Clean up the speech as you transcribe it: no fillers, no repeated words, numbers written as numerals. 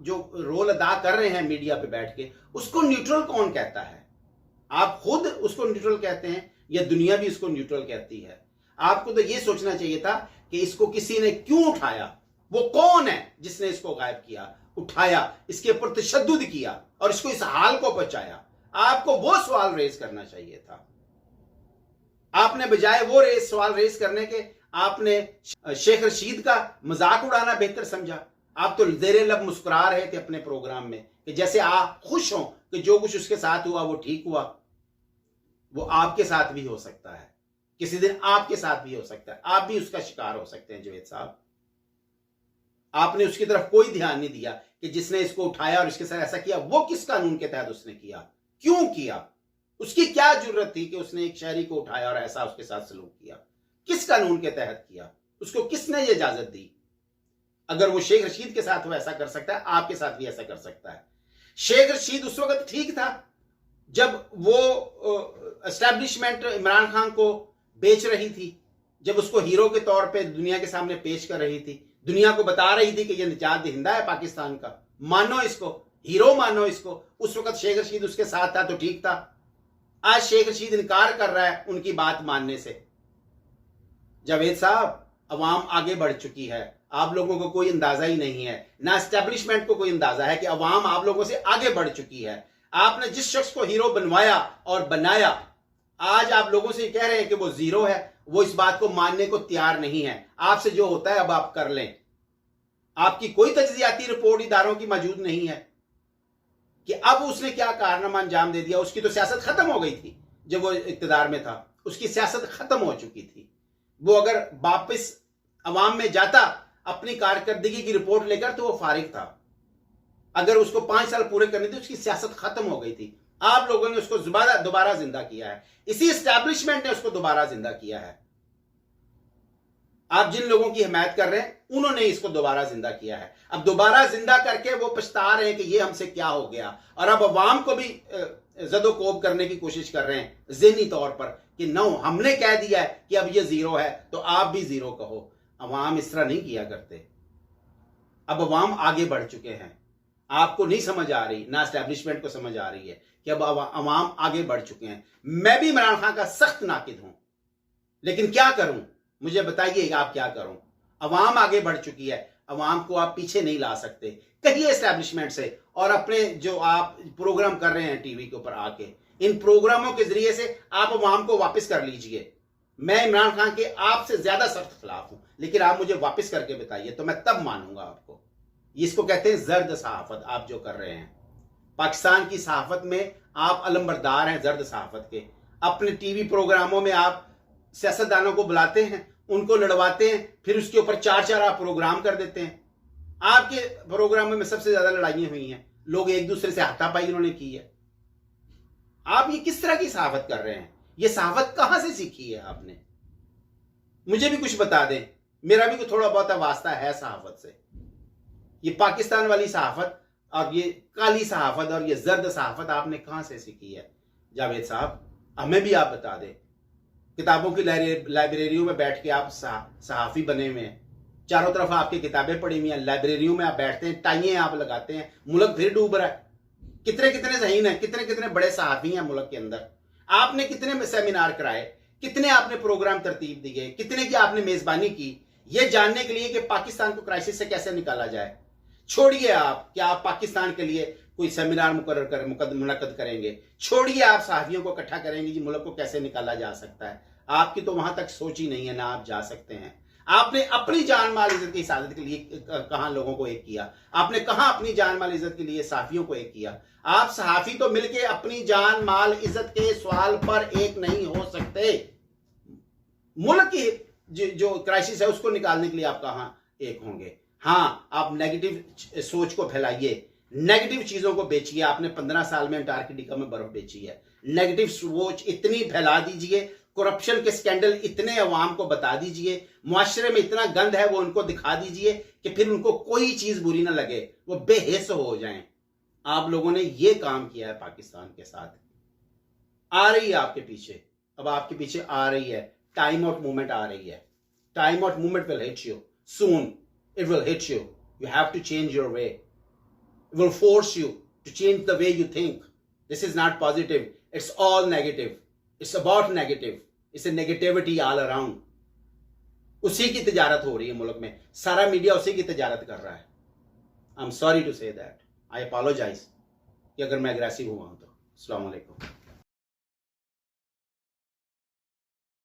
जो रोल अदा कर रहे हैं मीडिया पे बैठ के, उसको न्यूट्रल कौन कहता है? आप खुद उसको न्यूट्रल कहते हैं या दुनिया भी उसको न्यूट्रल कहती है? आपको तो यह सोचना चाहिए था कि इसको किसी ने क्यों उठाया, वो कौन है जिसने इसको गायब किया, उठाया, इसके ऊपर तशद्दुद किया और इसको इस हाल को पहुंचाया। आपको वो सवाल रेज करना चाहिए था। आपने बजाय वो सवाल रेज करने के आपने शेख रशीद का मजाक उड़ाना बेहतर समझा। आप तो जेरे लब मुस्कुरा रहे थे अपने प्रोग्राम में कि जैसे आप खुश हों कि जो कुछ उसके साथ हुआ वो ठीक हुआ। वो आपके साथ भी हो सकता है, किसी दिन आपके साथ भी हो सकता है, आप भी उसका शिकार हो सकते हैं। जावेद साहब, आपने उसकी तरफ कोई ध्यान नहीं दिया कि जिसने इसको उठाया और इसके साथ ऐसा किया वो किस कानून के तहत उसने किया, क्यों किया, उसकी क्या जरूरत थी कि उसने एक शहरी को उठाया और ऐसा उसके साथ सलूक किया, किस कानून के तहत किया, उसको किसने ये इजाजत दी? अगर वो शेख रशीद के साथ वो ऐसा कर सकता है, आपके साथ भी ऐसा कर सकता है। शेख रशीद उस वक्त ठीक था जब वो एस्टैब्लिशमेंट इमरान खान को बेच रही थी, जब उसको हीरो के तौर पे दुनिया के सामने पेश कर रही थी, दुनिया को बता रही थी कि ये निजात दहिंदा है पाकिस्तान का, मानो इसको, हीरो मानो इसको। उस वक्त शेख रशीद उसके साथ था तो ठीक था। आज शेख रशीद इनकार कर रहा है उनकी बात मानने से। जावेद साहब, अवाम आगे बढ़ चुकी है, आप लोगों को कोई अंदाजा ही नहीं है, ना एस्टैब्लिशमेंट को कोई अंदाजा है कि अवाम आप लोगों से आगे बढ़ चुकी है। आपने जिस शख्स को हीरो बनवाया और बनाया, आज आप लोगों से कह रहे हैं कि वो जीरो है, वो इस बात को मानने को तैयार नहीं है। आपसे जो होता है अब आप कर लें। आपकी कोई तज्जियाती रिपोर्ट इदारों की मौजूद नहीं है कि अब उसने क्या कारनामा अंजाम दे दिया। उसकी तो सियासत खत्म हो गई थी जब वो इक्तदार में था, उसकी सियासत खत्म हो चुकी थी। वो अगर वापस अवाम में जाता अपनी कारकर्दगी की रिपोर्ट लेकर तो वो फारिग था। अगर उसको 5 साल पूरे करने थे, उसकी सियासत खत्म हो गई थी। आप लोगों ने उसको दोबारा जिंदा किया है, इसी एस्टैब्लिशमेंट ने उसको दोबारा जिंदा किया है। आप जिन लोगों की हिमायत कर रहे हैं उन्होंने इसको दोबारा जिंदा किया है। अब दोबारा जिंदा करके वो पछता रहे हैं कि ये हमसे क्या हो गया, और अब अवाम को भी जदोकोब करने की कोशिश कर रहे हैं ज़हनी तौर पर कि नो, हमने कह दिया है कि अब ये जीरो है तो आप भी जीरो कहो। अवाम इस तरह नहीं किया करते। अब अवाम आगे बढ़ चुके हैं। आपको नहीं समझ आ रही, ना एस्टैब्लिशमेंट को समझ आ रही है कि अब अवाम आगे बढ़ चुके हैं। मैं भी इमरान खान का सख्त नाकिद हूं, लेकिन क्या करूं, मुझे बताइए आप क्या करूं। अवाम आगे बढ़ चुकी है, अवाम को आप पीछे नहीं ला सकते। कहिए एस्टैब्लिशमेंट से, और अपने जो आप प्रोग्राम कर रहे हैं टीवी के ऊपर आके, इन प्रोग्रामों के जरिए से आप अवाम को वापस कर लीजिए। मैं इमरान खान के आपसे ज्यादा सख्त खिलाफ हूं, लेकिन आप मुझे वापस करके बताइए तो मैं तब मानूंगा आपको। इसको कहते हैं जर्द सहाफत। आप जो कर रहे हैं पाकिस्तान की सहाफत में, आप अलंबरदार हैं जर्द सहाफत के। अपने टीवी प्रोग्रामों में आप सियासतदानों को बुलाते हैं, उनको लड़वाते हैं, फिर उसके ऊपर 4 आप प्रोग्राम कर देते हैं। आपके प्रोग्रामों में सबसे ज्यादा लड़ाइयां हुई हैं, लोग एक दूसरे से हाथापाई उन्होंने की है। आप ये किस तरह की सहाफत कर रहे हैं? ये सहाफत कहां से सीखी है आपने? मुझे भी कुछ बता दें, मेरा भी थोड़ा बहुत वास्ता है सहाफत से। ये पाकिस्तान वाली सहाफत और ये काली सहाफत और ये जर्द सहाफत आपने कहां से सीखी है? जावेद साहब, हमें भी आप बता दें। किताबों की लाइब्रेरियों में बैठ के आप सहाफी बने हुए हैं, चारों तरफ आपकी किताबें पड़ी हुई हैं, लाइब्रेरियों में आप बैठते हैं, टाइयां आप लगाते हैं, मुल्क फिर डूब रहा है। कितने कितने ज़हीन हैं, कितने कितने बड़े सहाफी हैं मुल्क के अंदर। आपने कितने सेमिनार कराए, कितने आपने प्रोग्राम तरतीब दिए, कितने की आपने मेजबानी की, ये जानने के लिए कि पाकिस्तान को क्राइसिस से कैसे निकाला जाए। छोड़िए आप कि आप पाकिस्तान के लिए कोई सेमिनार मुनक्कद करेंगे, छोड़िए आप सहाफियों को इकट्ठा करेंगे जी मुल्क को कैसे निकाला जा सकता है। आपकी तो वहां तक सोच ही नहीं है, ना आप जा सकते हैं। आपने अपनी जान माल इज्जत की हिफाजत के लिए कहां लोगों को एक किया? आपने कहां अपनी जान माल इज्जत के लिए सहाफियों को एक किया? आप सहाफी तो मिलके अपनी जान माल इज्जत के सवाल पर एक नहीं हो सकते। मुल्क की जो क्राइसिस है उसको निकालने के लिए आप कहां एक होंगे? हाँ, आप नेगेटिव सोच को फैलाइए, नेगेटिव चीजों को बेचिए। आपने 15 साल में अंटार्कटिका में बर्फ बेची है। नेगेटिव सोच इतनी फैला दीजिए, करप्शन के स्कैंडल इतने अवाम को बता दीजिए, मुआशरे में इतना गंद है वो उनको दिखा दीजिए कि फिर उनको कोई चीज बुरी ना लगे, वो बेहिस हो जाएं। आप लोगों ने ये काम किया है पाकिस्तान के साथ। आ रही है आपके पीछे, अब आपके पीछे आ रही है, टाइम आउट मूवमेंट आ रही है। Time out movement will hit you soon, it will hit you. You have to change your way. will force you to change the way you think. This is not positive. It's all negative. It's about negative. It's a negativity all around. उसी की तजारत हो रही है मुल्क में, सारा media उसी की तजारत कर रहा है. I am sorry to say that. I apologise कि अगर मैं अग्रेसिव हुआ हूं तो. अस्सलाम वालेकुम.